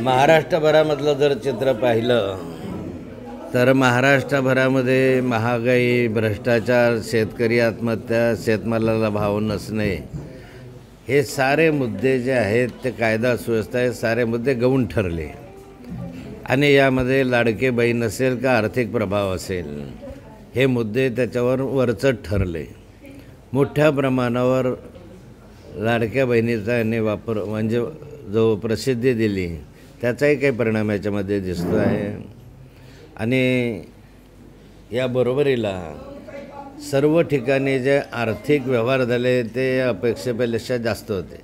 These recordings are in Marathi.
महाराष्ट्रभरामधलं जर चित्र पाहिलं तर महाराष्ट्रभरामध्ये महागाई, भ्रष्टाचार, शेतकरी आत्महत्या, शेतमालाला भाव नसणे, हे सारे मुद्दे जे आहेत ते कायदा सुव्यवस्था हे सारे मुद्दे गौण ठरले. आणि यामध्ये लाडके बहीण असेल का आर्थिक प्रभाव असेल, हे मुद्दे त्याच्यावर वरचढ ठरले. मोठ्या प्रमाणावर लाडक्या बहिणीचा यांनी वापर म्हणजे जो प्रसिद्धी दिली त्याचाही काही परिणाम याच्यामध्ये दिसतो आहे. आणि या बरोबरीला सर्व ठिकाणी जे आर्थिक व्यवहार झाले ते अपेक्षेपेक्षा जास्त होते.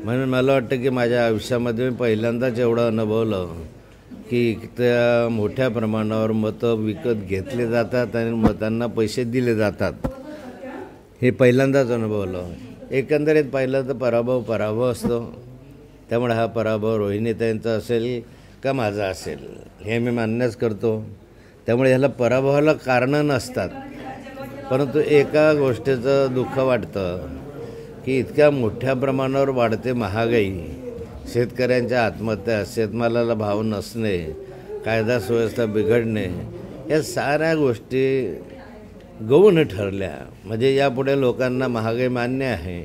म्हणून मला वाटतं की माझ्या आयुष्यामध्ये मी पहिल्यांदाच एवढं अनुभवलं की त्या मोठ्या प्रमाणावर मतं विकत घेतले जातात आणि मतांना पैसे दिले जातात, हे पहिल्यांदाच अनुभवलं. एकंदरीत पाहिलं तर पराभव असतो. त्यामुळे हा पराभव रोहिणीताईंचा असेल का माझा असेल हे मी मान्यच करतो. त्यामुळे ह्याला पराभवाला कारणं नसतात, परंतु एका गोष्टीचं दुःख वाटतं की इतक्या मोठ्या प्रमाणावर वाढते महागाई, शेतकऱ्यांच्या आत्महत्या, शेतमालाला भाव नसणे, कायदा सुव्यवस्था बिघडणे, या साऱ्या गोष्टी गौण ठरल्या. म्हणजे यापुढे लोकांना महागाई मान्य आहे,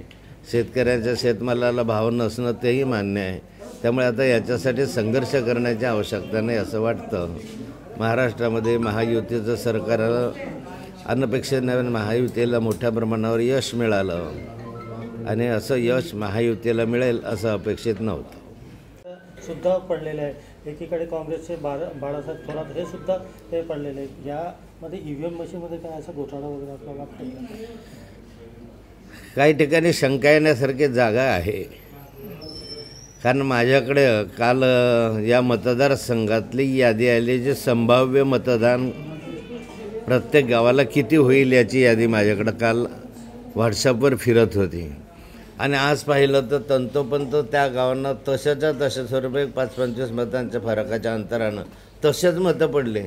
शेतकऱ्यांच्या शेतमालाला भाव नसणं तेही मान्य आहे. त्यामुळे आता याच्यासाठी संघर्ष करण्याची आवश्यकता नाही असं वाटतं. महाराष्ट्रामध्ये महायुतीचं सरकार अनपेक्षित नवीन महायुतीला मोठ्या प्रमाणावर यश मिळालं आणि असं यश महायुतीला मिळेल असं अपेक्षित नव्हतं. सुद्धा पडलेले आहे. एकीकडे काँग्रेसचे बाळासाहेब थोरात हे सुद्धा ते पडलेले आहेत. यामध्ये EVM मशीनमध्ये काय असा घोटाळा वगैरे आपल्याला वाटतं? काही ठिकाणी शंका येण्यासारखी जागा आहे. कारण माझ्याकडे काल या मतदारसंघातली यादी आली, जे संभाव्य मतदान प्रत्येक गावाला किती होईल याची यादी माझ्याकडं काल व्हॉट्सअपवर फिरत होती. आणि आज पाहिलं तर तंतोतंत त्या गावांना तशाच्या तशा स्वरूपे 5-25 मतांच्या फरकाच्या अंतरानं तसेच मतं पडले.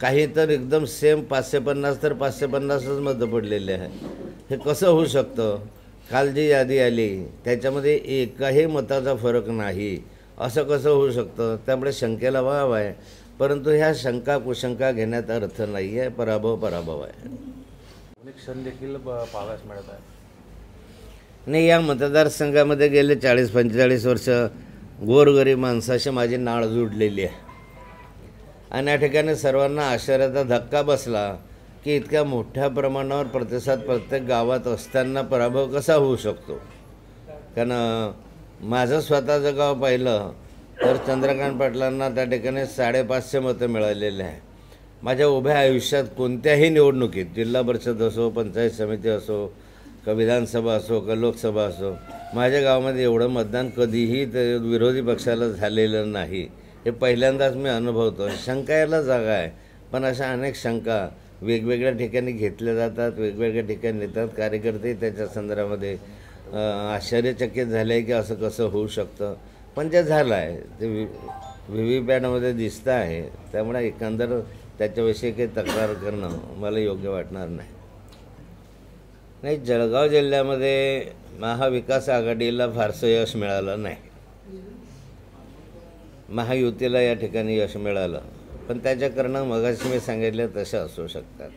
काही तर एकदम सेम 550 तर 550च मतं पडलेले आहे. हे कसं होऊ शकतं? काल जी यादी आली त्याच्यामध्ये एकाही मताचा फरक नाही, असं कसं होऊ शकतं? त्यामुळे शंकेला वाव आहे, परंतु ह्या शंका कुशंका घेण्यात अर्थ नाही आहे. पराभव आहे. क्षण देखील पाहावयास मिळत आहे. नाही, या मतदारसंघामध्ये गेले 40-45 वर्ष गोरगरीब माणसाशी माझी नाळ जुडलेली आहे. आणि या ठिकाणी सर्वांना आश्चर्याचा धक्का बसला की इतक्या मोठ्या प्रमाणावर प्रतिसाद प्रत्येक गावात असताना पराभव कसा होऊ शकतो. कारण माझं स्वतःचं गाव पाहिलं तर चंद्रकांत पाटलांना त्या ठिकाणी 550 मतं मिळालेले आहे. माझ्या उभ्या आयुष्यात कोणत्याही निवडणुकीत, जिल्हा परिषद असो, पंचायत समिती असो, का विधानसभा असो, का लोकसभा असो, माझ्या गावामध्ये एवढं मतदान कधीही विरोधी पक्षाला झालेलं नाही. हे पहिल्यांदाच मी अनुभवतो. शंका यायला जागा आहे, पण अशा अनेक शंका वेगवेगळ्या ठिकाणी घेतल्या जातात, वेगवेगळ्या ठिकाणी येतात. कार्यकर्ते त्याच्या संदर्भामध्ये आश्चर्यचकित झाले आहे की असं कसं होऊ शकतं. पण जे झालं आहे ते VVPॅटमध्ये दिसतं आहे. त्यामुळे एकंदर त्याच्याविषयी काही तक्रार करणं मला योग्य वाटणार नाही. नाही, जळगाव जिल्ह्यामध्ये महाविकास आघाडीला फारसं यश मिळालं नाही. महायुतीला या ठिकाणी यश मिळालं, पण त्याच्या कारणं मगाशी मी सांगितलं तशा असू शकतात.